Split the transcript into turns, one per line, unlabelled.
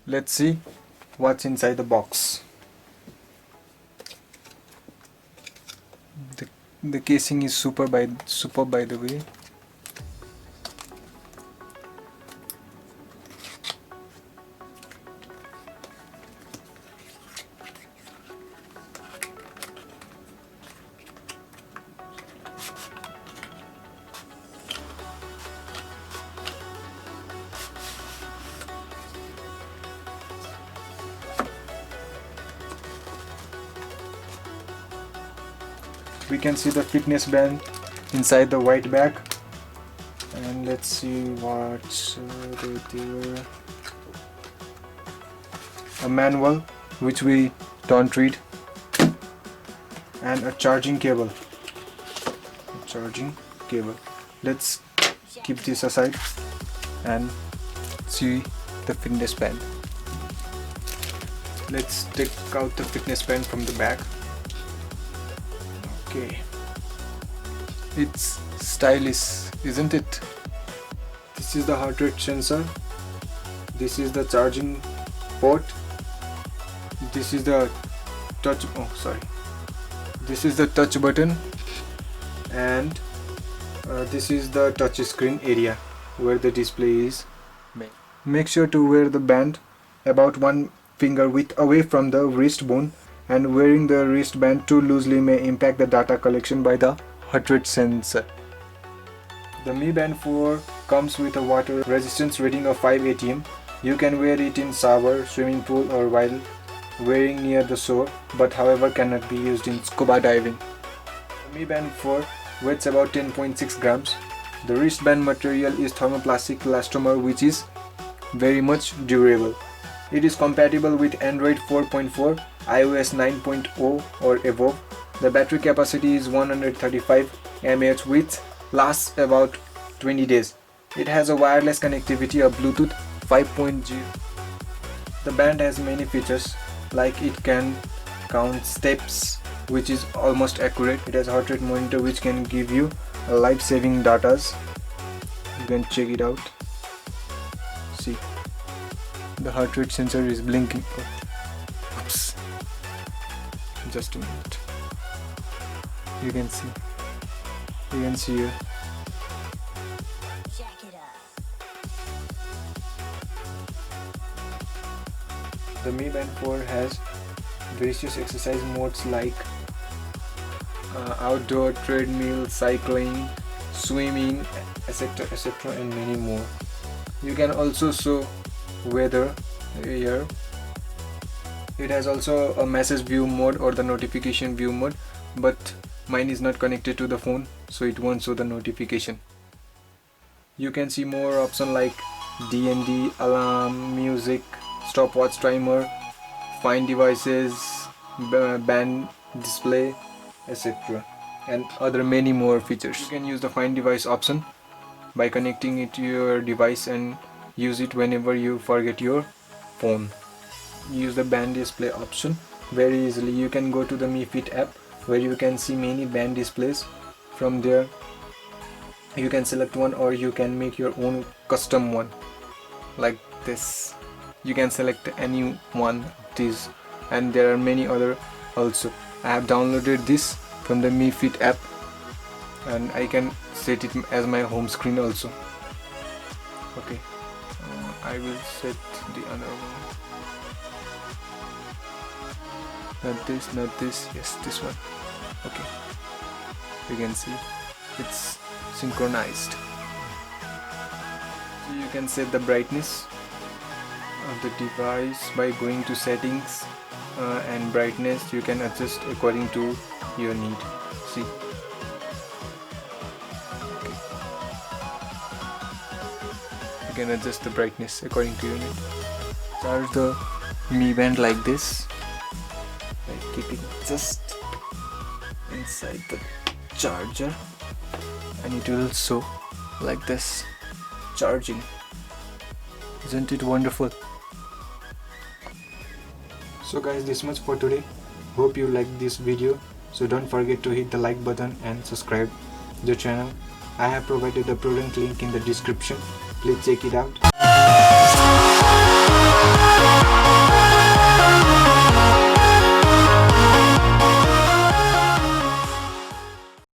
Let's see what's inside the box. The casing is superb by the way. We can see the fitness band inside the white bag, and let's see what's there. A manual which we don't read, and a charging cable. Let's keep this aside and see the fitness band. Let's take out the fitness band from the bag. Okay, it's stylish, isn't it? This is the heart rate sensor, this is the charging port, this is the touch button, and this is the touch screen area where the display is made. Make sure to wear the band about 1 finger width away from the wrist bone, and wearing the wristband too loosely may impact the data collection by the heart rate sensor. The Mi Band 4 comes with a water resistance rating of 5 atm. You can wear it in shower, swimming pool, or while wearing near the shore, but however cannot be used in scuba diving. The Mi Band 4 weighs about 10.6 grams. The wristband material is thermoplastic elastomer, which is very much durable. It is compatible with Android 4.4, iOS 9.0 or above. The battery capacity is 135 mAh, which lasts about 20 days. It has a wireless connectivity of Bluetooth 5.0. The band has many features, like it can count steps, which is almost accurate. It has heart rate monitor, which can give you life-saving data. You can check it out. See, the heart rate sensor is blinking. Oops. Just a minute. You can see here.
Jack it up.
The Mi Band 4 has various exercise modes like outdoor, treadmill, cycling, swimming, etc., and many more. You can also show weather here. It has also a message view mode or the notification view mode, but mine is not connected to the phone, so it won't show the notification. You can see more options like D&D, alarm, music, stopwatch timer, find devices, band display, etc., and other many more features. You can use the find device option by connecting it to your device and use it whenever you forget your phone. Use the band display option very easily. You can go to the Mi Fit app where you can see many band displays. From there you can select one, or you can make your own custom one like this. You can select any one of these, and there are many other also. I have downloaded this from the Mi Fit app, and I can set it as my home screen also. Okay, I will set the other one. Not this, yes, this one. Okay, you can see it's synchronized. So you can set the brightness of the device by going to settings, and brightness you can adjust according to your need. See, okay. You can adjust the brightness according to your need. Charge the Mi Band like this, by keeping just inside the charger, and it will show like this, charging. Isn't it wonderful? So guys, this much for today. Hope you liked this video. So don't forget to hit the like button and subscribe to the channel. I have provided the product link in the description. Please check it out. Bye.